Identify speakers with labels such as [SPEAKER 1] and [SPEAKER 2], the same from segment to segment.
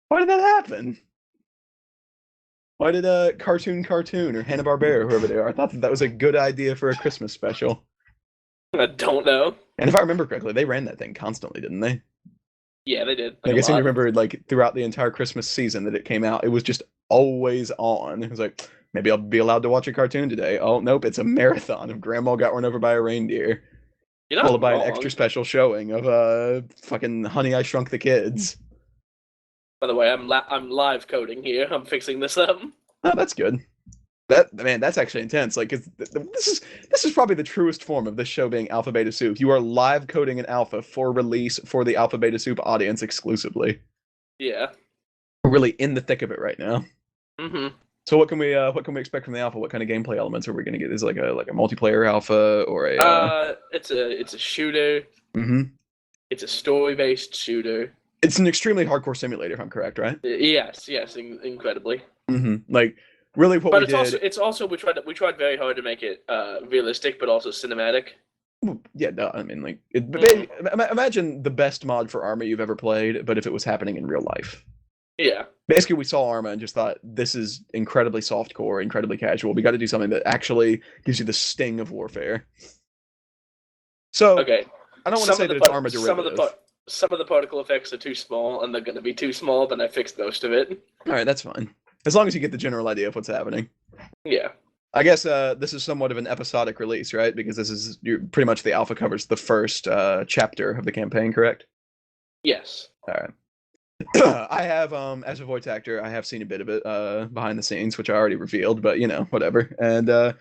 [SPEAKER 1] Why did that happen? Why did Cartoon or Hanna-Barbera, whoever they are, I thought that was a good idea for a Christmas special.
[SPEAKER 2] I don't know.
[SPEAKER 1] And if I remember correctly, they ran that thing constantly, didn't they?
[SPEAKER 2] Yeah, they did like
[SPEAKER 1] Like
[SPEAKER 2] a
[SPEAKER 1] I seem to
[SPEAKER 2] lot.
[SPEAKER 1] remember, like throughout the entire Christmas season that it came out, it was just always on. It was like maybe I'll be allowed to watch a cartoon today. Oh nope, it's a marathon of Grandma got run over by a reindeer,
[SPEAKER 2] You're
[SPEAKER 1] followed
[SPEAKER 2] not
[SPEAKER 1] by an extra
[SPEAKER 2] wrong.
[SPEAKER 1] special showing of fucking Honey I Shrunk the Kids.
[SPEAKER 2] By the way, I'm live coding here. I'm fixing this up.
[SPEAKER 1] Oh, that's good. That man, that's actually intense. Like, this is probably the truest form of this show being Alpha Beta Soup. You are live coding an alpha for release for the Alpha Beta Soup audience exclusively.
[SPEAKER 2] Yeah.
[SPEAKER 1] We're really in the thick of it right now.
[SPEAKER 2] Mm-hmm.
[SPEAKER 1] So what can we expect from the alpha? What kind of gameplay elements are we going to get? Is it like a multiplayer alpha or a?
[SPEAKER 2] It's a shooter.
[SPEAKER 1] Mm-hmm.
[SPEAKER 2] It's a story-based shooter.
[SPEAKER 1] It's an extremely hardcore simulator, if I'm correct, right?
[SPEAKER 2] Yes, incredibly.
[SPEAKER 1] Mm-hmm. Like really, what
[SPEAKER 2] But
[SPEAKER 1] we did.
[SPEAKER 2] it's also we tried very hard to make it realistic, but also cinematic.
[SPEAKER 1] Yeah, no, I mean, like,
[SPEAKER 2] Mm.
[SPEAKER 1] imagine the best mod for Arma you've ever played, but if it was happening in real life.
[SPEAKER 2] Yeah.
[SPEAKER 1] Basically, we saw Arma and just thought this is incredibly softcore, incredibly casual. We got to do something that actually gives you the sting of warfare. So
[SPEAKER 2] Okay.
[SPEAKER 1] I don't want to
[SPEAKER 2] Some
[SPEAKER 1] say
[SPEAKER 2] of
[SPEAKER 1] that
[SPEAKER 2] the
[SPEAKER 1] it's Arma
[SPEAKER 2] some of
[SPEAKER 1] derivative.
[SPEAKER 2] some of the particle effects are too small, and they're going to be too small. But I fixed most of it.
[SPEAKER 1] All right, that's fine. As long as you get the general idea of what's happening.
[SPEAKER 2] Yeah.
[SPEAKER 1] I guess this is somewhat of an episodic release, right? Because this is pretty much the alpha covers the first chapter of the campaign, correct?
[SPEAKER 2] Yes.
[SPEAKER 1] All right. I have, as a voice actor, I have seen a bit of it behind the scenes, which I already revealed, but whatever. And I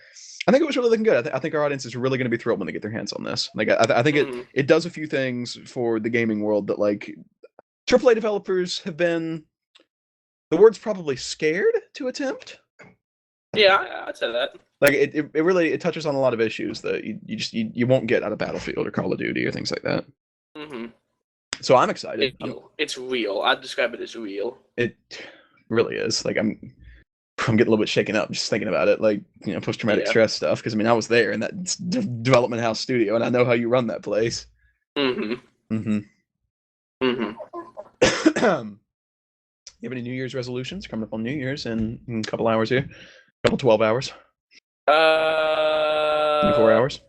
[SPEAKER 1] think it was really looking good. I think our audience is really going to be thrilled when they get their hands on this. Like, I think
[SPEAKER 2] Mm-hmm.
[SPEAKER 1] it does a few things for the gaming world that like AAA developers have been. The word's probably scared to attempt.
[SPEAKER 2] Yeah, I'd say that.
[SPEAKER 1] Like it really it touches on a lot of issues that you won't get out of Battlefield or Call of Duty or things like that.
[SPEAKER 2] Mm-hmm.
[SPEAKER 1] So I'm excited.
[SPEAKER 2] It's real. I'd describe it as real.
[SPEAKER 1] It really is. Like I'm getting a little bit shaken up just thinking about it. Like post traumatic
[SPEAKER 2] Yeah.
[SPEAKER 1] stress stuff. Because I mean I was there in that development house studio and I know how you run that place.
[SPEAKER 2] Mm-hmm.
[SPEAKER 1] Mm-hmm.
[SPEAKER 2] Mm-hmm.
[SPEAKER 1] You have any New Year's resolutions coming up on New Year's in a couple hours here? A couple 12 hours, 24 hours.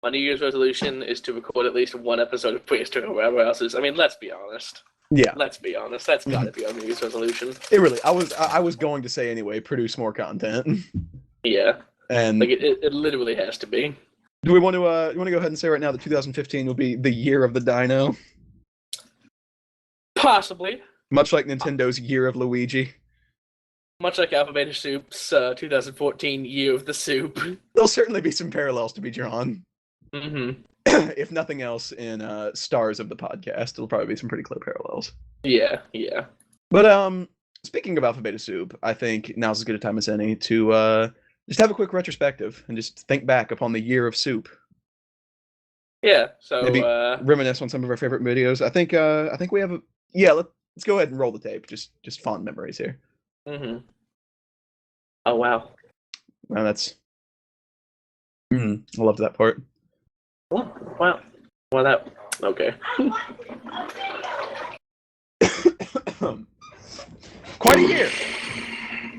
[SPEAKER 2] My New Year's resolution is to record at least one episode of Prehistoric Warehouses. I mean, let's be honest.
[SPEAKER 1] Yeah.
[SPEAKER 2] Let's be honest. That's got to be our New Year's resolution.
[SPEAKER 1] It really. I was going to say anyway. Produce more content.
[SPEAKER 2] Yeah.
[SPEAKER 1] And
[SPEAKER 2] like it literally has to be.
[SPEAKER 1] Do we want to go ahead and say right now that 2015 will be the year of the dino?
[SPEAKER 2] Possibly.
[SPEAKER 1] Much like Nintendo's year of Luigi.
[SPEAKER 2] Much like Alpha Beta Soup's 2014 year of the soup.
[SPEAKER 1] There'll certainly be some parallels to be drawn.
[SPEAKER 2] Mm-hmm.
[SPEAKER 1] If nothing else, in stars of the podcast, there'll probably be some pretty clear parallels.
[SPEAKER 2] Yeah.
[SPEAKER 1] But speaking of Alpha Beta Soup, I think now's as good a time as any to just have a quick retrospective and just think back upon the year of soup.
[SPEAKER 2] Yeah. So
[SPEAKER 1] maybe reminisce on some of our favorite videos. I think we have a let's go ahead and roll the tape. Just fond memories here.
[SPEAKER 2] Mm-hmm. Oh wow.
[SPEAKER 1] Well, that's. I loved that part.
[SPEAKER 2] Oh, wow. Well, that okay.
[SPEAKER 1] Quite a year.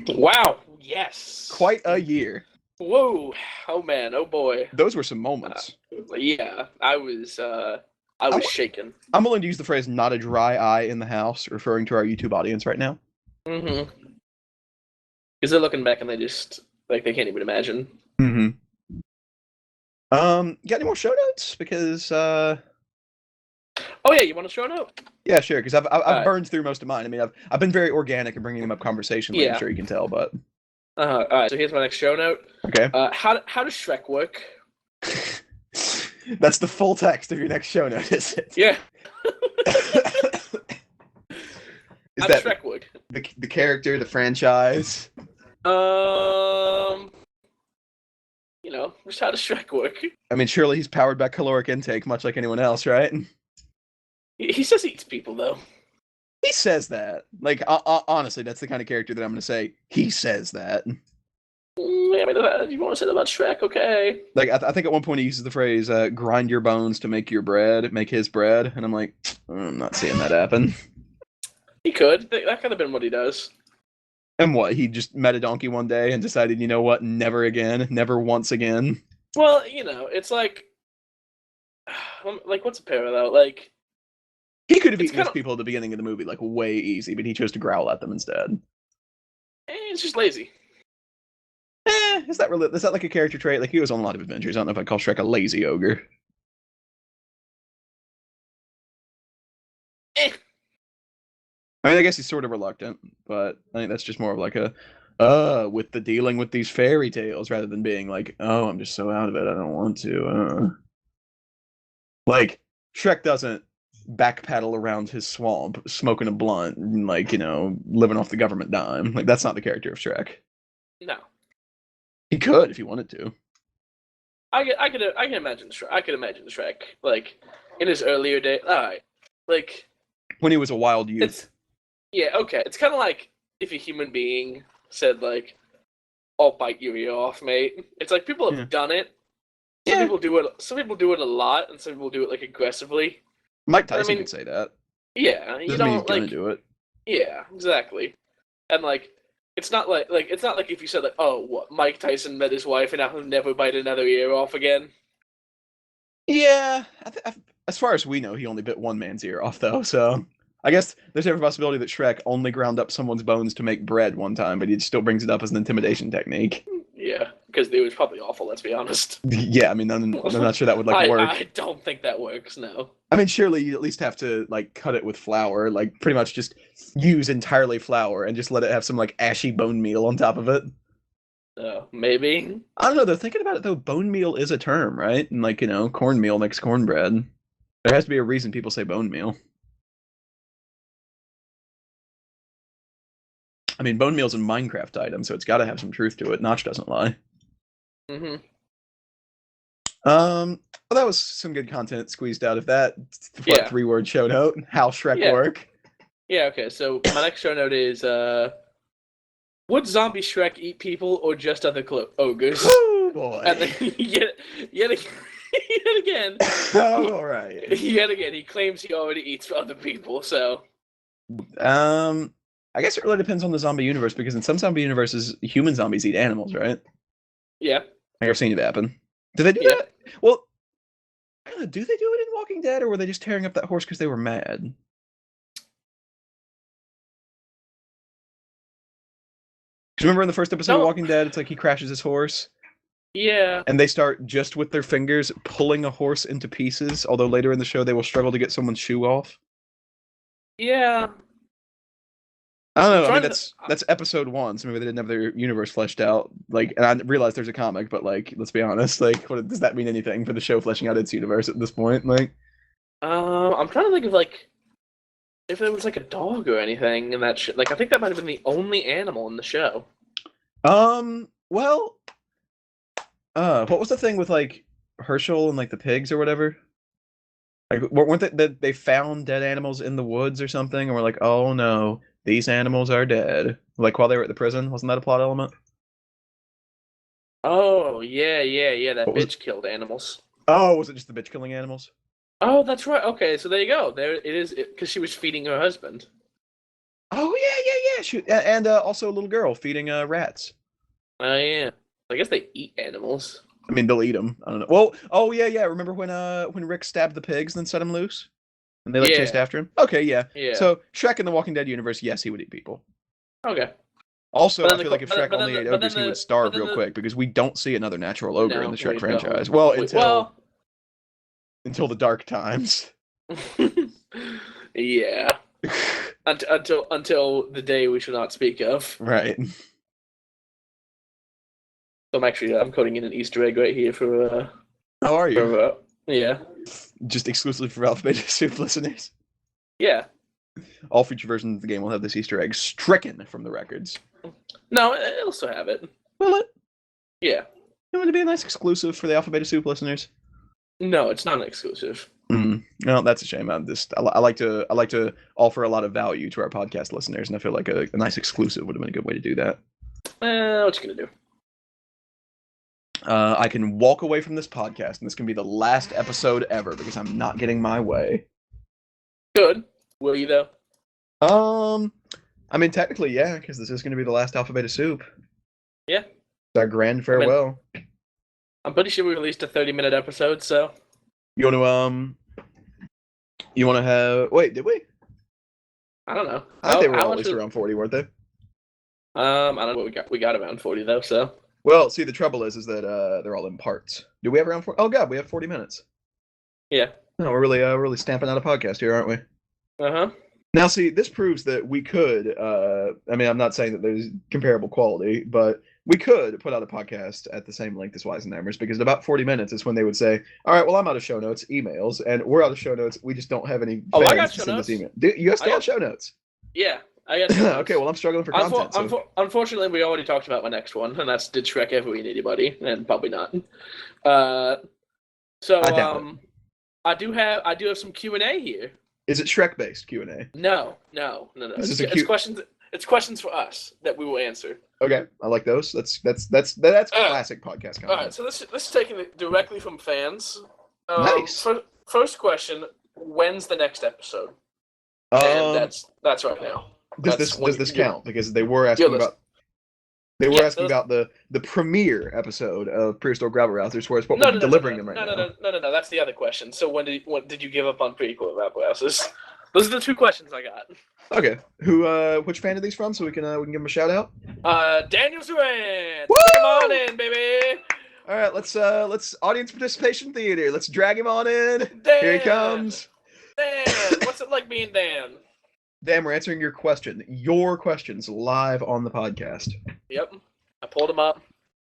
[SPEAKER 2] Wow. Yes.
[SPEAKER 1] Quite a year.
[SPEAKER 2] Whoa. Oh man. Oh boy.
[SPEAKER 1] Those were some moments.
[SPEAKER 2] Yeah. I was shaken.
[SPEAKER 1] I'm willing to use the phrase "not a dry eye in the house," referring to our YouTube audience right now.
[SPEAKER 2] Mm-hmm. Because they're looking back and they just they can't even imagine.
[SPEAKER 1] Mm-hmm. Got any more show notes? Because
[SPEAKER 2] oh yeah, you want a show note?
[SPEAKER 1] Yeah, sure. Because I've burned through most of mine. I mean, I've been very organic in bringing them up conversationally.
[SPEAKER 2] Yeah.
[SPEAKER 1] I'm sure you can tell, but
[SPEAKER 2] all right. So here's my next show note.
[SPEAKER 1] Okay.
[SPEAKER 2] How does Shrek work?
[SPEAKER 1] That's the full text of your next show note, is it?
[SPEAKER 2] Yeah.
[SPEAKER 1] Is
[SPEAKER 2] how
[SPEAKER 1] that
[SPEAKER 2] does Shrek work?
[SPEAKER 1] The character, the franchise?
[SPEAKER 2] Just how does Shrek work?
[SPEAKER 1] I mean, surely he's powered by caloric intake, much like anyone else, right?
[SPEAKER 2] He says he eats people, though.
[SPEAKER 1] He says that. Like, honestly, that's the kind of character that I'm going to say, he says that.
[SPEAKER 2] I mean, if you want to say that about Shrek, okay.
[SPEAKER 1] Like, I think at one point he uses the phrase, grind your bones to make your bread, make his bread. And I'm like, I'm not seeing that happen.
[SPEAKER 2] He could. That could have been what he does.
[SPEAKER 1] And what? He just met a donkey one day and decided, you know what? Never again. Never once again.
[SPEAKER 2] Well, it's like what's a parallel? Like,
[SPEAKER 1] He could have
[SPEAKER 2] it's
[SPEAKER 1] eaten those
[SPEAKER 2] kind of
[SPEAKER 1] people at the beginning of the movie like way easy, but he chose to growl at them instead.
[SPEAKER 2] it's just lazy.
[SPEAKER 1] Is that like a character trait? Like he was on a lot of adventures. I don't know if I'd call Shrek a lazy ogre.
[SPEAKER 2] Eh.
[SPEAKER 1] I mean, I guess he's sort of reluctant, but I think that's just more of like a, with the dealing with these fairy tales rather than being like, oh, I'm just so out of it, I don't want to. Like, Shrek doesn't backpedal around his swamp, smoking a blunt, and like, living off the government dime. Like, that's not the character of Shrek.
[SPEAKER 2] No.
[SPEAKER 1] He could if he wanted to.
[SPEAKER 2] I can imagine Shrek like in his earlier day. All right, like
[SPEAKER 1] when he was a wild youth.
[SPEAKER 2] Okay. It's kind of like if a human being said like, "I'll bite your ear off, mate." It's like people have done it. Some people do it. Some people do it a lot, and some people do it like aggressively.
[SPEAKER 1] Mike Tyson could say that.
[SPEAKER 2] Yeah, you
[SPEAKER 1] doesn't mean he's
[SPEAKER 2] like
[SPEAKER 1] gonna do it.
[SPEAKER 2] Yeah, exactly. And like, it's not like if you said like, "Oh, what? Mike Tyson met his wife, and now he'll never bite another ear off again."
[SPEAKER 1] Yeah, as far as we know, he only bit one man's ear off though. So I guess there's every possibility that Shrek only ground up someone's bones to make bread one time, but he still brings it up as an intimidation technique.
[SPEAKER 2] Yeah, because it was probably awful. Let's be honest.
[SPEAKER 1] Yeah, I mean, I'm not sure that would work.
[SPEAKER 2] I don't think that works. No.
[SPEAKER 1] I mean, surely you at least have to like cut it with flour, like pretty much just use entirely flour and just let it have some like ashy bone meal on top of it.
[SPEAKER 2] Maybe.
[SPEAKER 1] I don't know. They're thinking about it though. Bone meal is a term, right? And like cornmeal makes cornbread. There has to be a reason people say bone meal. I mean, bone meal's a Minecraft item, so it's got to have some truth to it. Notch doesn't lie.
[SPEAKER 2] Mm-hmm.
[SPEAKER 1] Well, that was some good content squeezed out of that. 3-word show note. How Shrek work?
[SPEAKER 2] Yeah. Okay. So my next show note is would zombie Shrek eat people or just other ogres?
[SPEAKER 1] Oh boy!
[SPEAKER 2] And then yet again.
[SPEAKER 1] Oh, all right.
[SPEAKER 2] Yet again, he claims he already eats other people. So.
[SPEAKER 1] I guess it really depends on the zombie universe because in some zombie universes, human zombies eat animals, right?
[SPEAKER 2] Yeah.
[SPEAKER 1] I've seen it happen. Do they do that? Well, I don't know. Do they do it in Walking Dead, or were they just tearing up that horse because they were mad? Because remember in the first episode of Walking Dead, it's like he crashes his horse.
[SPEAKER 2] Yeah.
[SPEAKER 1] And they start just with their fingers pulling a horse into pieces, although later in the show they will struggle to get someone's shoe off.
[SPEAKER 2] Yeah.
[SPEAKER 1] I don't know. I mean, that's episode 1, so maybe they didn't have their universe fleshed out. Like, and I realize there's a comic, but like, let's be honest. Like, what does that mean anything for the show fleshing out its universe at this point? Like,
[SPEAKER 2] I'm trying to think of like if there was like a dog or anything in that shit. Like, I think that might have been the only animal in the show.
[SPEAKER 1] Well, what was the thing with like Herschel and like the pigs or whatever? Like, weren't they found dead animals in the woods or something, and we're like, oh no. These animals are dead. Like while they were at the prison, wasn't that a plot element?
[SPEAKER 2] Oh yeah. That bitch killed animals.
[SPEAKER 1] Oh, was it just the bitch killing animals?
[SPEAKER 2] Oh, that's right. Okay, so there you go. There it is, because she was feeding her husband.
[SPEAKER 1] Oh yeah. And also a little girl feeding rats.
[SPEAKER 2] Oh yeah. I guess they eat animals.
[SPEAKER 1] I mean, they'll eat them. I don't know. Well, oh yeah. Remember when Rick stabbed the pigs and then set them loose? And they chased after him? Okay, yeah. So, Shrek in the Walking Dead universe, yes, he would eat people.
[SPEAKER 2] Okay.
[SPEAKER 1] Also, I feel like if Shrek only ate ogres, he would starve real quick, because we don't see another natural ogre in the Shrek franchise. Well, until the dark times.
[SPEAKER 2] Yeah. Until the day we shall not speak of.
[SPEAKER 1] Right.
[SPEAKER 2] So I'm coding in an Easter egg right here for...
[SPEAKER 1] How are you?
[SPEAKER 2] Yeah.
[SPEAKER 1] Just exclusively for Alpha Beta Soup listeners.
[SPEAKER 2] Yeah.
[SPEAKER 1] All future versions of the game will have this Easter egg stricken from the records.
[SPEAKER 2] No, it'll still have it.
[SPEAKER 1] Will it?
[SPEAKER 2] Yeah.
[SPEAKER 1] You want it to be a nice exclusive for the Alpha Beta Soup listeners?
[SPEAKER 2] No, it's not an exclusive.
[SPEAKER 1] No, that's a shame. I like to offer a lot of value to our podcast listeners, and I feel like a nice exclusive would have been a good way to do that.
[SPEAKER 2] What you gonna do?
[SPEAKER 1] I can walk away from this podcast, and this can be the last episode ever because I'm not getting my way.
[SPEAKER 2] Good. Will you though?
[SPEAKER 1] I mean, technically, yeah, because this is going to be the last Alpha Beta Soup.
[SPEAKER 2] Yeah.
[SPEAKER 1] It's our grand farewell.
[SPEAKER 2] I'm pretty sure we released a 30-minute episode, so.
[SPEAKER 1] You want to have? Wait, did we?
[SPEAKER 2] I don't know.
[SPEAKER 1] I think they were all at least around 40, weren't they?
[SPEAKER 2] I don't know what we got. We got around 40 though, so.
[SPEAKER 1] Well, see, the trouble is that they're all in parts. Do we have around 40? Oh god, we have 40 minutes.
[SPEAKER 2] Yeah.
[SPEAKER 1] No, we're really stamping out a podcast here, aren't we?
[SPEAKER 2] Uh-huh.
[SPEAKER 1] Now, see, this proves that we could. I mean, I'm not saying that there's comparable quality, but we could put out a podcast at the same length as Weisenheimer's, because at about 40 minutes is when they would say, "All right, well, I'm out of show notes, emails, and we're out of show notes. We just don't have any fans
[SPEAKER 2] I got
[SPEAKER 1] to
[SPEAKER 2] show
[SPEAKER 1] send
[SPEAKER 2] notes.
[SPEAKER 1] us email." You guys still have show notes?
[SPEAKER 2] Yeah, I got show notes.
[SPEAKER 1] Okay, well, I'm struggling for content.
[SPEAKER 2] Unfortunately, we already talked about my next one, and that's did Shrek ever eat anybody? And probably not. So I do have some Q&A here.
[SPEAKER 1] Is it Shrek based Q&A?
[SPEAKER 2] No. It's questions. It's questions for us that we will answer.
[SPEAKER 1] Okay, I like those. That's classic podcast content.
[SPEAKER 2] All right, so this is taken directly from fans.
[SPEAKER 1] Nice.
[SPEAKER 2] First question: when's the next episode? And that's right now.
[SPEAKER 1] Does this count? Because they were asking about. They were asking about the premiere episode of Prehistoric Gravel Rousers, whereas what we're delivering them right now.
[SPEAKER 2] No. That's the other question. So when did you give up on Prequel Gravel Rousers? Those are the two questions I got.
[SPEAKER 1] Okay. Which fan are these from? So we can give them a shout out.
[SPEAKER 2] Daniel Zuran.
[SPEAKER 1] Woo!
[SPEAKER 2] Come on in, baby.
[SPEAKER 1] All right, let's audience participation theater. Let's drag him on in.
[SPEAKER 2] Dan.
[SPEAKER 1] Here he comes.
[SPEAKER 2] Dan, what's it like being Dan?
[SPEAKER 1] Dan, we're answering your questions live on the podcast.
[SPEAKER 2] Yep, I pulled them up.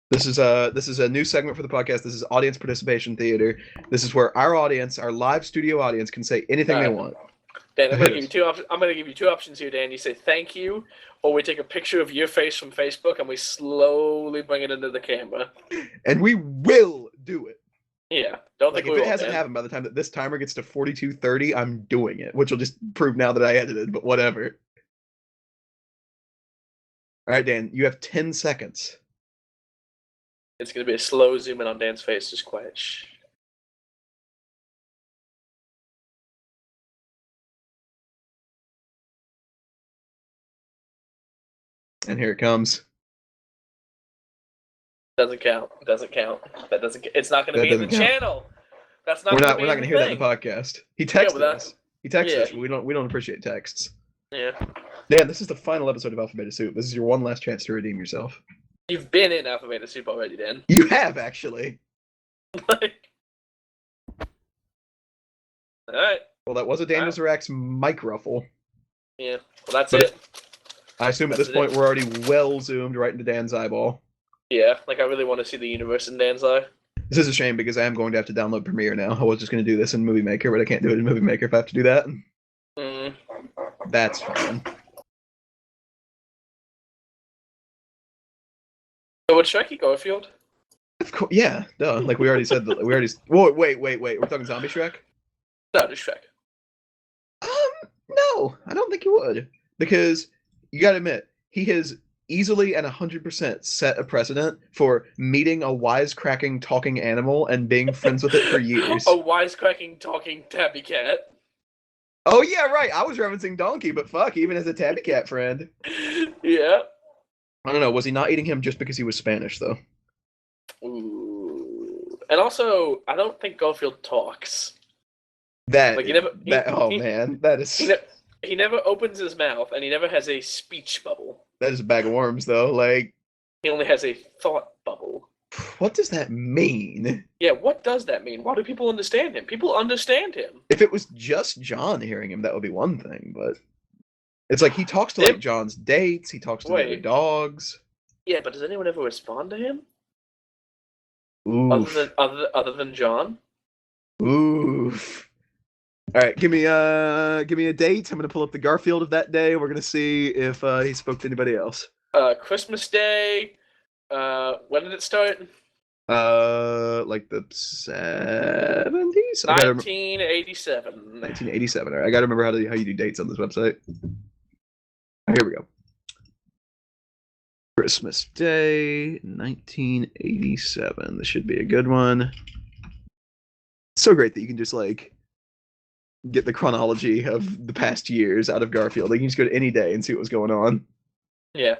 [SPEAKER 1] This is a new segment for the podcast. This is audience participation theater. This is where our audience, our live studio audience, can say anything they want.
[SPEAKER 2] Dan, I'm going to give you two options. I'm going to give you two options here, Dan. You say thank you, or we take a picture of your face from Facebook and we slowly bring it into the camera.
[SPEAKER 1] And we will do it.
[SPEAKER 2] Yeah, don't think
[SPEAKER 1] if it hasn't happened by the time that this timer gets to 42:30, I'm doing it, which will just prove now that I edited. But whatever. All right, Dan, you have 10 seconds.
[SPEAKER 2] It's going to be a slow zoom in on Dan's face. Just quiet. Shh.
[SPEAKER 1] And here it comes.
[SPEAKER 2] Doesn't count. That doesn't. It's not going to be in the channel. That's not.
[SPEAKER 1] We're not going to hear that in the podcast. He texted us. He texted us. We don't appreciate texts.
[SPEAKER 2] Yeah.
[SPEAKER 1] Dan, this is the final episode of Alpha Beta Soup. This is your one last chance to redeem yourself.
[SPEAKER 2] You've been in Alpha Beta Soup already, Dan.
[SPEAKER 1] You have actually.
[SPEAKER 2] All right.
[SPEAKER 1] Well, that was a Daniel Zarax mic ruffle.
[SPEAKER 2] Yeah. Well, that's it.
[SPEAKER 1] I assume at this point we're already well zoomed right into Dan's eyeball.
[SPEAKER 2] Yeah, like I really want to see the universe in Dan's eye.
[SPEAKER 1] This is a shame because I am going to have to download Premiere now. I was just going to do this in Movie Maker, but I can't do it in Movie Maker if I have to do that. That's fine.
[SPEAKER 2] So would Shrek eat Garfield?
[SPEAKER 1] Of course, yeah, duh. Like we already said. Whoa, wait. We're talking Zombie Shrek?
[SPEAKER 2] No, just Shrek.
[SPEAKER 1] No, I don't think he would. Because you got to admit, he has easily and 100% set a precedent for meeting a wisecracking talking animal and being friends with it for years.
[SPEAKER 2] A wisecracking talking tabby cat.
[SPEAKER 1] Oh yeah, right. I was referencing Donkey, but fuck, even as a tabby cat friend.
[SPEAKER 2] Yeah.
[SPEAKER 1] I don't know. Was he not eating him just because he was Spanish, though?
[SPEAKER 2] Ooh. And also, I don't think Garfield talks.
[SPEAKER 1] Man, that is.
[SPEAKER 2] He never opens his mouth, and he never has a speech bubble.
[SPEAKER 1] That is a bag of worms, though. Like,
[SPEAKER 2] he only has a thought bubble.
[SPEAKER 1] What does that mean?
[SPEAKER 2] Yeah, what does that mean? Why do people understand him? People understand him.
[SPEAKER 1] If it was just John hearing him, that would be one thing, but it's like he talks to like John's dates. He talks to the other dogs.
[SPEAKER 2] Yeah, but does anyone ever respond to him?
[SPEAKER 1] Oof.
[SPEAKER 2] Other than John?
[SPEAKER 1] Oof. All right, give me a date. I'm gonna pull up the Garfield of that day. We're gonna see if he spoke to anybody else.
[SPEAKER 2] Christmas Day. When did it start?
[SPEAKER 1] Like the 70s.
[SPEAKER 2] 1987.
[SPEAKER 1] 1987. All right, I gotta remember how you do dates on this website. Right, here we go. Christmas Day, 1987. This should be a good one. It's so great that you can just like get the chronology of the past years out of Garfield. Like, you can just go to any day and see what was going on.
[SPEAKER 2] Yeah.